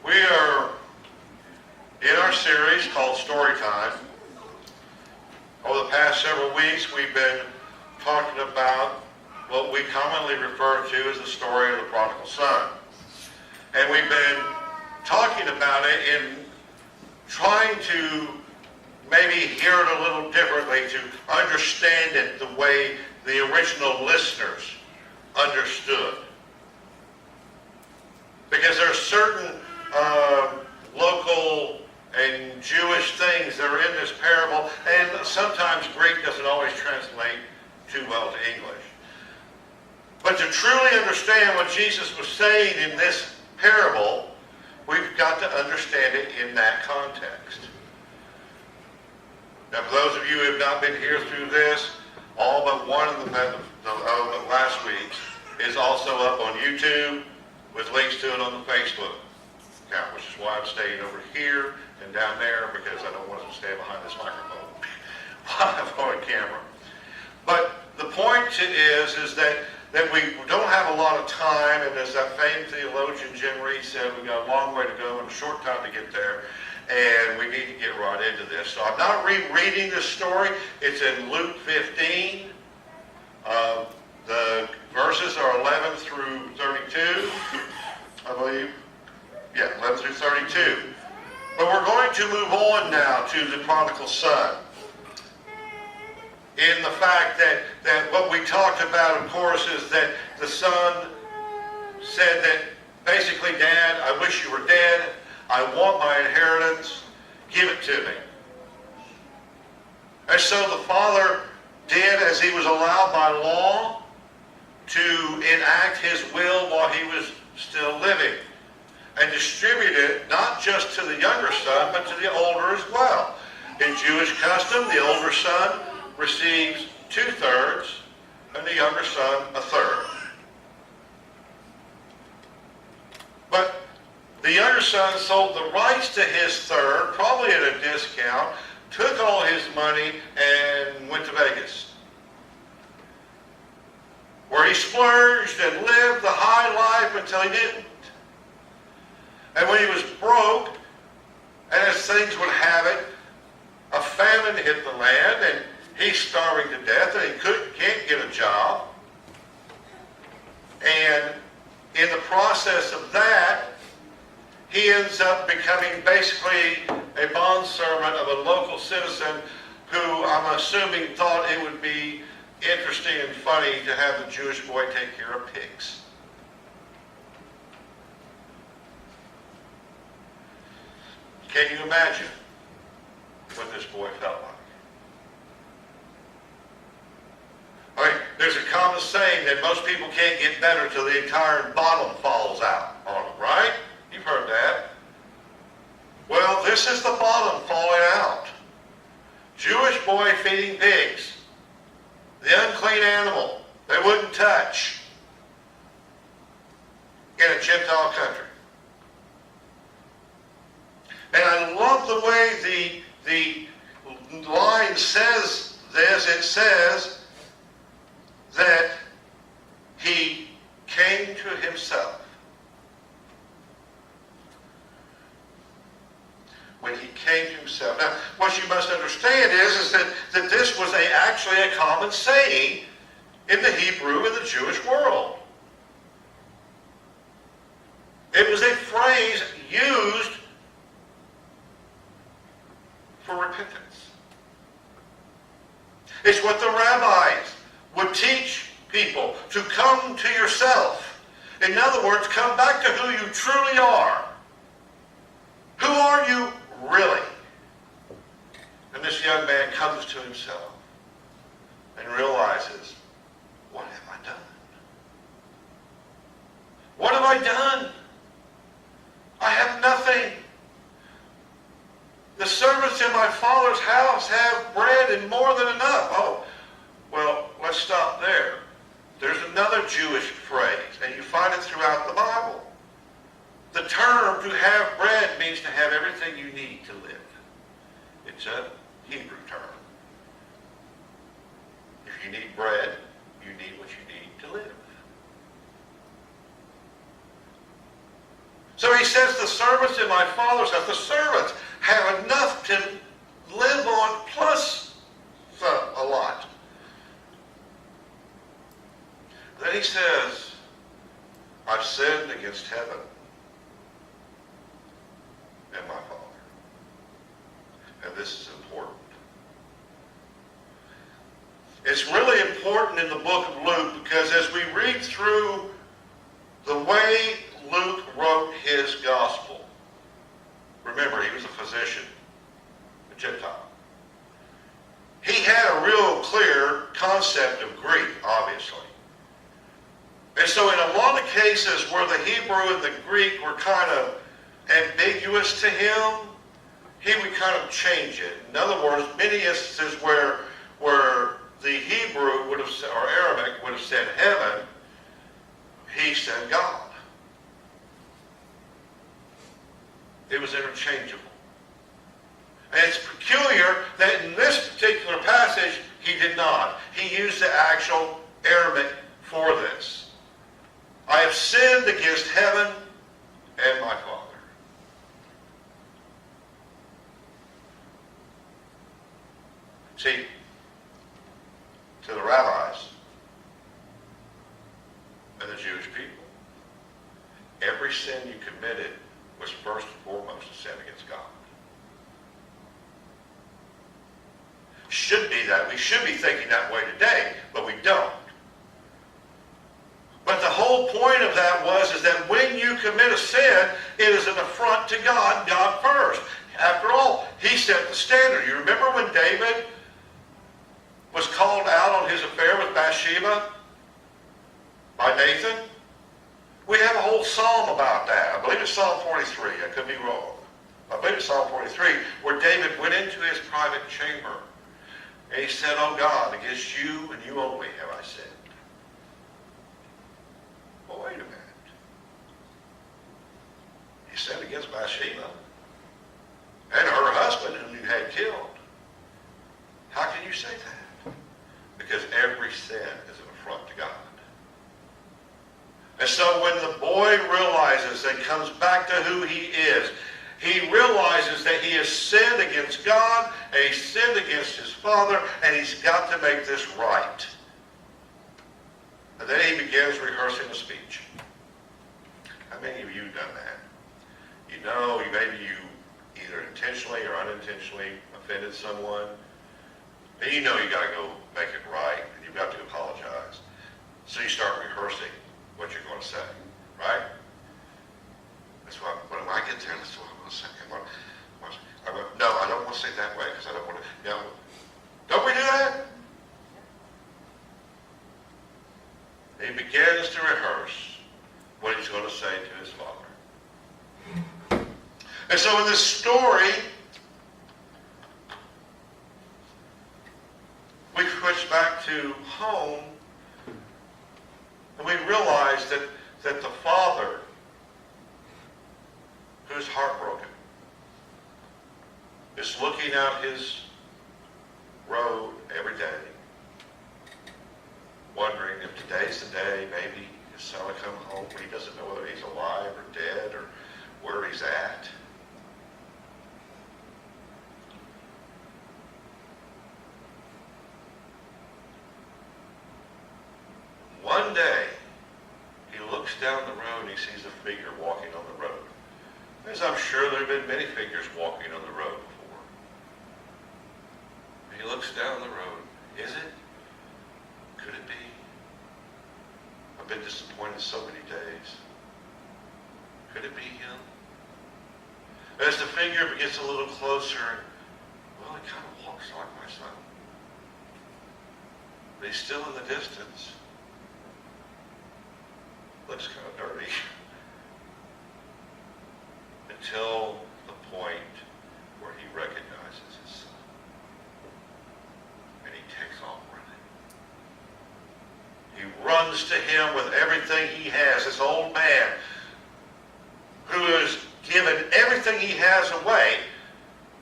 We are in our series called Story Time. Over the past several weeks, we've been talking about what we commonly refer to as the story of the prodigal son. And we've been talking about it in trying to maybe hear it a little differently, to understand it the way the original listeners understood. Because there are certain local and Jewish things that are in this parable, and sometimes Greek doesn't always translate too well to English. But to truly understand what Jesus was saying in this parable, we've got to understand it in that context. Now, for those of you who have not been here through this, all but one of the last week's is also up on YouTube with links to it on the Facebook account, which is why I'm staying over here and down there, because I don't want to stand behind this microphone while I'm on camera. But the point is that we don't have a lot of time, and as that famed theologian Jim Reed said, we've got a long way to go and a short time to get there, and we need to get right into this. So I'm not rereading this story. It's in Luke 15. The verses are 11 through 32, I believe. Yeah, 11 through 32. But we're going to move on now to the prodigal son. In the fact that what we talked about, of course, is that the son said that basically, Dad, I wish you were dead. I want my inheritance. Give it to me. And so the father did as he was allowed by law to enact his will while he was still living, and distribute it not just to the younger son, but to the older as well. In Jewish custom, the older son receives 2/3, and the younger son 1/3. But the younger son sold the rights to his third, probably at a discount, took all his money, and went to Vegas, where he splurged and lived the high life until he didn't. And when he was broke, and as things would have it, a famine hit the land, and he's starving to death, and he can't get a job. And in the process of that, he ends up becoming basically a bondservant of a local citizen who, I'm assuming, thought it would be interesting and funny to have the Jewish boy take care of pigs. Can you imagine what this boy felt like? I mean, there's a common saying that most people can't get better till the entire bottom falls out on them, right? You've heard that. Well, this is the bottom falling out. Jewish boy feeding pigs. The unclean animal they wouldn't touch in a Gentile country. And I love the way the line says this. It says that he came to himself. When he came to himself. Now, what you must understand is that this was actually a common saying in the Hebrew and the Jewish world. It was a phrase used for repentance. It's what the rabbis would teach people, to come to yourself. In other words, come back to who you truly are. Who are you really? And this young man comes to himself and realizes, what have I done? What have I done? I have nothing. The servants in my father's house have bread and more than enough. Oh, well, let's stop there. There's another Jewish phrase, and you find it throughout the Bible. The term to have bread means to have everything you need to live. It's a Hebrew term. If you need bread, you need what you need to live. So he says, the servants in my father's house, the servants have enough to live on plus a lot. Then he says, I've sinned against heaven and my Father. And this is important. It's really important in the book of Luke because as we read through the way Luke wrote his gospel, remember, he was a physician, a Gentile. He had a real clear concept of Greek, obviously. And so in a lot of cases where the Hebrew and the Greek were kind of ambiguous to him, he would kind of change it. In other words, many instances where the Hebrew would have said, or Arabic would have said heaven, he said God. It was interchangeable. And it's peculiar that in this particular passage, he did not. He used the actual Arabic for this. I have sinned against heaven and my Father. See, to the rabbis and the Jewish people, every sin you committed was first and foremost a sin against God. Should be that. We should be thinking that way today, but we don't. But the whole point of that is that when you commit a sin, it is an affront to God, God first. After all, he set the standard. You remember when David was called out on his affair with Bathsheba by Nathan? We have a whole psalm about that. I believe it's Psalm 43. I could be wrong. I believe it's Psalm 43, where David went into his private chamber and he said, "Oh God, against you and you only have I sinned." Well, wait a minute. He sinned against Bathsheba and her husband whom you had killed. How can you say that? Because every sin is an affront to God. And so when the boy realizes and comes back to who he is, he realizes that he has sinned against God and he's sinned against his father and he's got to make this right. And then he begins rehearsing a speech. How many of you have done that? You know, maybe you either intentionally or unintentionally offended someone. And you know you got to go make it right. And you've got to apologize. So you start rehearsing what you're going to say. Right? That's what, when I get there, that's what I'm going to say. No, I don't want to say it that way because I don't want to. You know, don't we do that? He begins to rehearse what he's going to say to his father. And so in this story, we switch back to home, and we realize that the father, who's heartbroken, is looking out his road every day, wondering if today's the day, maybe his son will come home. He doesn't know whether he's alive or dead or where he's at. One day, he looks down the road and he sees a figure walking on the road. As I'm sure there have been many figures walking on the road before. He looks down the road. Is it? Could it be? I've been disappointed so many days. Could it be him? As the figure gets a little closer, well, it kind of walks like my son. But he's still in the distance. Looks kind of dirty. Until the point where he recognizes his son. And he takes off running. He runs to him with everything he has. This old man who has given everything he has away.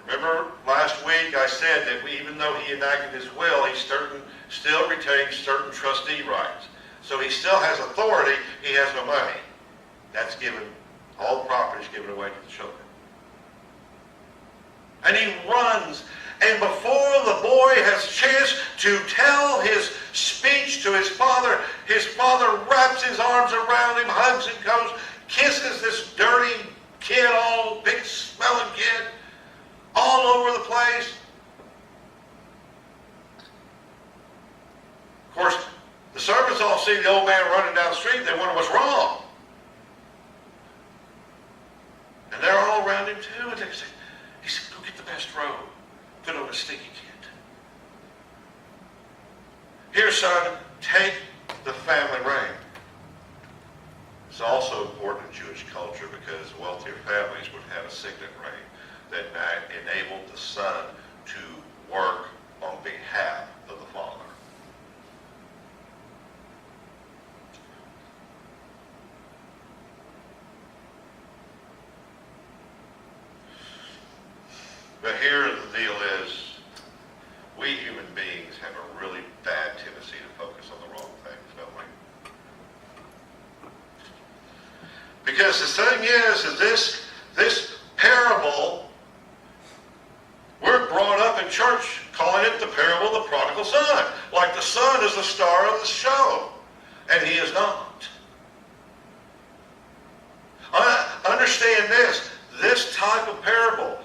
Remember last week I said that even though he enacted his will, he still retains certain trustee rights. So he still has authority, he has no money. That's given All the property is given away to the children. And he runs. And before the boy has a chance to tell his speech to his father wraps his arms around him, hugs and goes, kisses this dirty kid, all big smelling kid, all over the place. Of course, the servants all see the old man running down the street. They wonder what's wrong. And they're all around him too. And he said, go get the best robe. Put on a stinky kid. Here, son, take the family ring. It's also important in Jewish culture because wealthier families would have a signet ring that enabled the son to work on behalf of the father. But here the deal is, we human beings have a really bad tendency to focus on the wrong things, don't we? Because the thing is this parable, we're brought up in church calling it the parable of the prodigal son. Like the son is the star of the show, and he is not. Understand this. This type of parable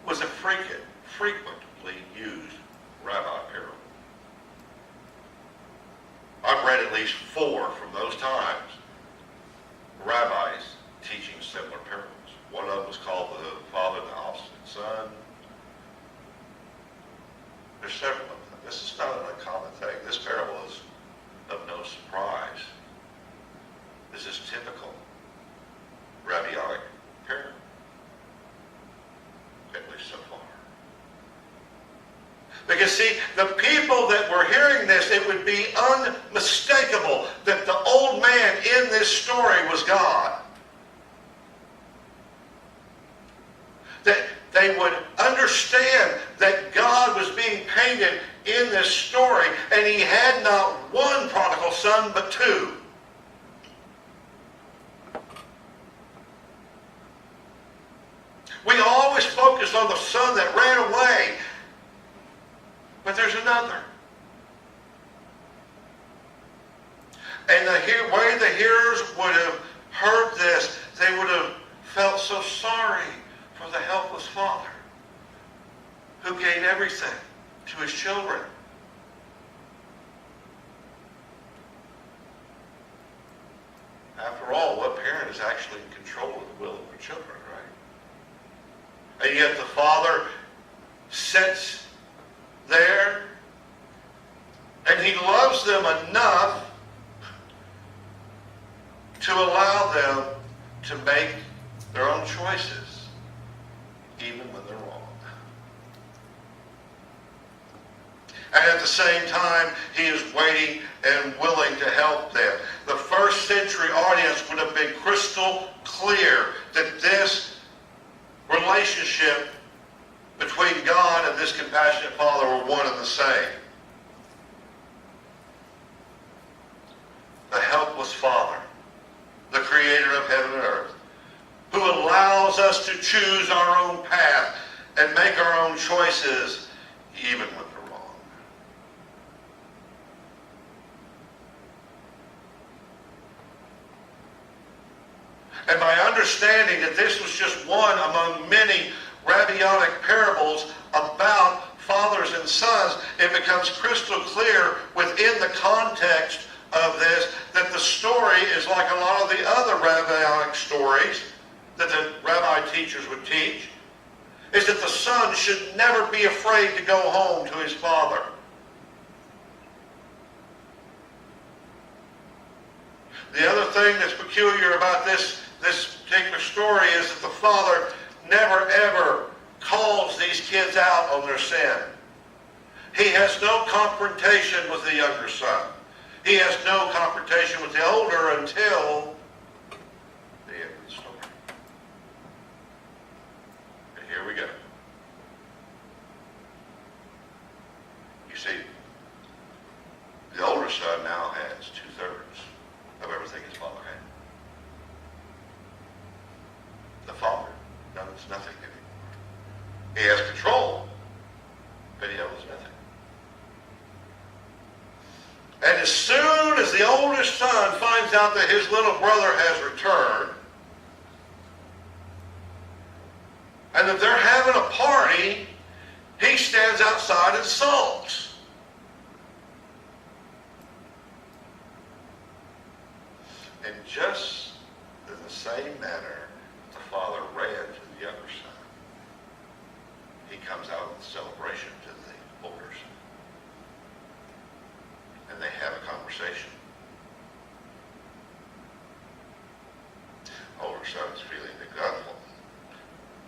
was a frequently used rabbi parable. I've read at least 4 from those times. Rabbis teaching similar parables. One of them was called the father and the obstinate son. There's several of them. This is not an uncommon thing. This parable is of no surprise. This is typical rabbinic parable. At least so far. Because see, the people that were hearing this, it would be unmistakable that the old man in this story was God. That they would understand that God was being painted in this story, and he had not one prodigal son, but 2. We always focus on the son that ran away. But there's another. And the way the hearers would have heard this, they would have felt so sorry for the helpless father who gave everything to his children. After all, what parent is actually in control of the will of their children, right? And yet the father sits there, and he loves them enough to allow them to make their own choices, even when they're wrong. And at the same time, he is waiting and willing to help them. The first century audience would have been crystal clear that this relationship between God and this compassionate Father were one and the same. The helpless Father, the creator of heaven and earth, who allows us to choose our own path and make our own choices, even when they're wrong. And by understanding that this was just one among many rabbinic parables about fathers and sons, it becomes crystal clear within the context of this that the story is like a lot of the other rabbinic stories that the rabbi teachers would teach, is that the son should never be afraid to go home to his father. The other thing that's peculiar about this particular story is that the father never ever calls these kids out on their sin. He has no confrontation with the younger son. He has no confrontation with the older until the end of the story. And here we go. You see, the older son now has 2/3 of everything his father had. He has control, but he owes nothing. And as soon as the oldest son finds out that his little brother has returned, and that they're having a party, he stands outside and sulks. And just in the same manner the father ran to the younger son, he comes out of the celebration to the older son. And they have a conversation. Older son's feeling neglectful.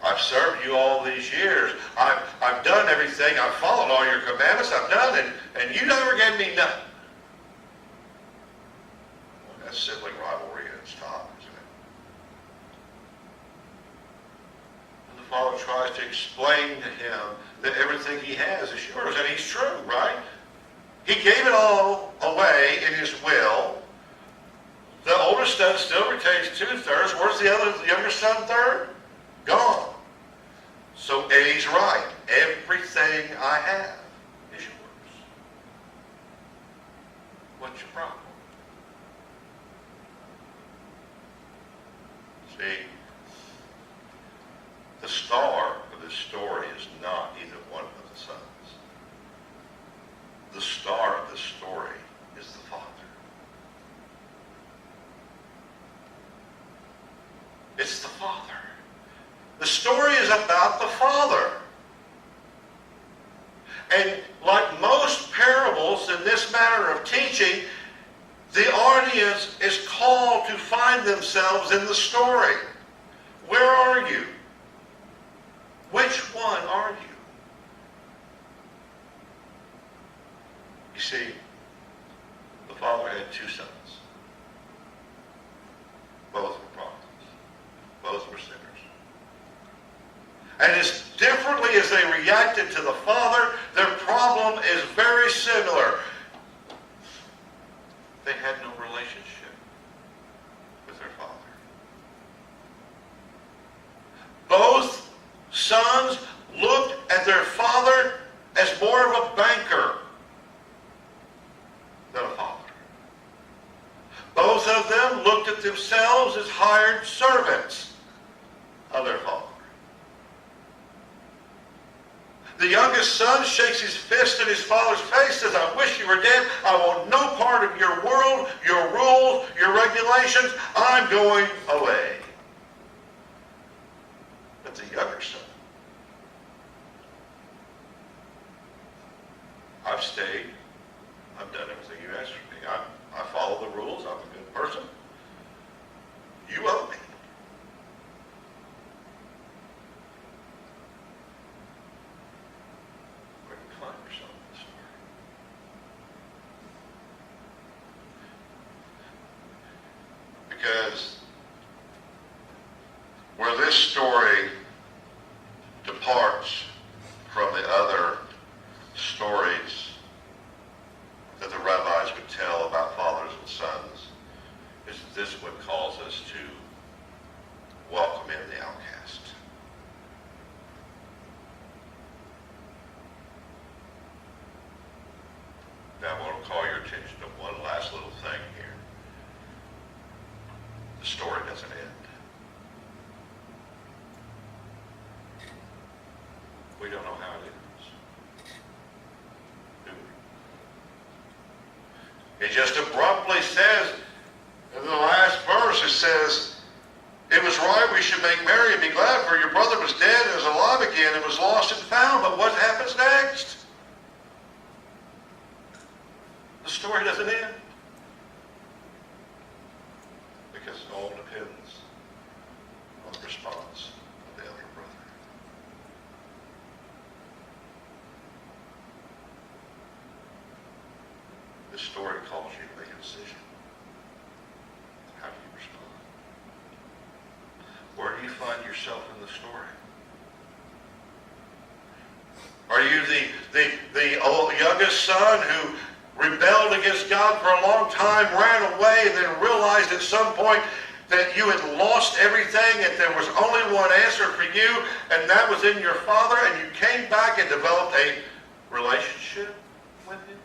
I've served you all these years. I've done everything. I've followed all your commandments. I've done it, and you never gave me nothing. Well, that's sibling rivalry at its top, isn't it? And the father tries to explain to him that everything he has is yours, and he's true, right? He gave it all away in his will. The older son still retains 2/3. Where's the younger son third? Gone. So A's right. Everything I have is yours. What's your problem? See, the star of this story is not either one of the sons. The star of this story is the Father. It's the Father. The story is about the Father. And like most parables in this manner of teaching, the audience is called to find themselves in the story. Where are you? Which one are you? You see, the father had 2 sons. Both were prophets. Both were sinners. And as differently as they reacted to the father, their problem is very similar. They had no relationship with their father. Both sons looked at their father as more of a banker than a father. Both of them looked at themselves as hired servants of their father. The youngest son shakes his fist in his father's face, says, I wish you were dead. I want no part of your world, your rules, your regulations. I'm going away. But the younger son, I've stayed. I've done everything you asked for me. I follow the rules. I'm a good person. You owe me. Where do you find yourself in the story? Because where this story departs from the other stories that the rabbis would tell about fathers and sons, is this what calls us to welcome in the outcast. Now I want to call your attention to one last little thing here. The story doesn't end. We don't know how it ends. Do we? It just abruptly says, in the last verse, it says, it was right we should make merry and be glad, for your brother was dead and is alive again and was lost and found. But what happens next? The story doesn't end. Because it all depends on the response of the elder brother. This story calls you to make a decision. How do you respond? Where do you find yourself in the story? Are you the youngest son who rebelled against God for a long time, ran away, and then realized at some point that you had lost everything and there was only one answer for you, and that was in your Father, and you came back and developed a relationship with Him?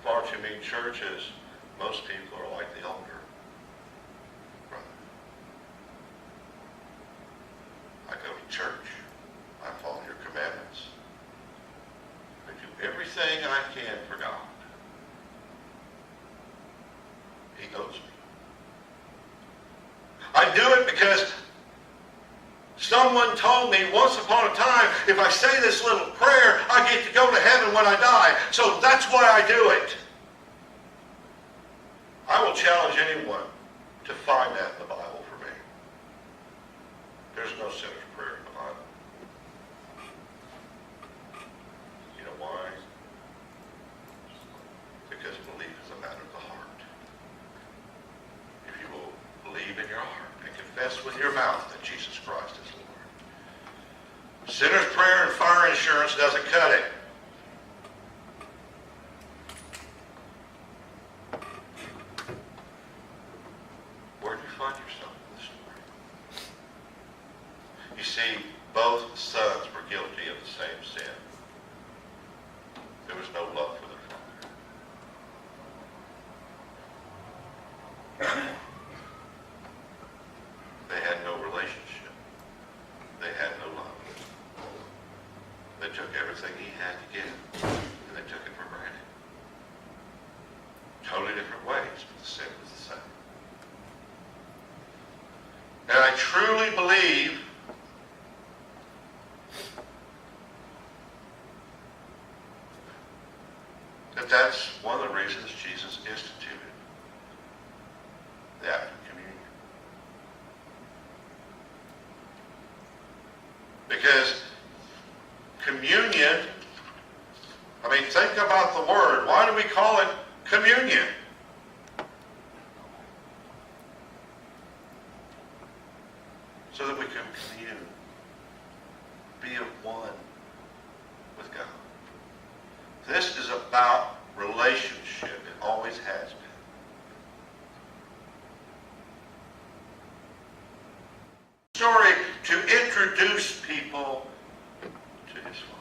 Far too many churches, most people are like the older brother. I go to church. I follow your commandments. I do everything I can for God. He owes me. I do it because someone told me once upon a time, if I say this little prayer, I get to go to heaven when I die. So that's why I do it. I will challenge anyone to find that in the Bible for me. There's no sinner's prayer in the Bible. You know why? Because belief is a matter of the heart. If you will believe in your heart and confess with your mouth that Jesus Christ is Lord. Sinner's prayer and fire insurance doesn't cut it. Where do you find yourself in the story? You see, both sons were guilty of the same sin. There was no love for their father. They had no relationship. They had no love. They took everything he had to give, and they took it for granted. Totally different ways, but the sin was the same. And I truly believe that that's one of the reasons Jesus instituted the act of communion. Because communion, I mean, think about the word. Why do we call it communion? So that we can commune, be of one with God. This is about relationship. It always has been. Story to introduce people to His Father.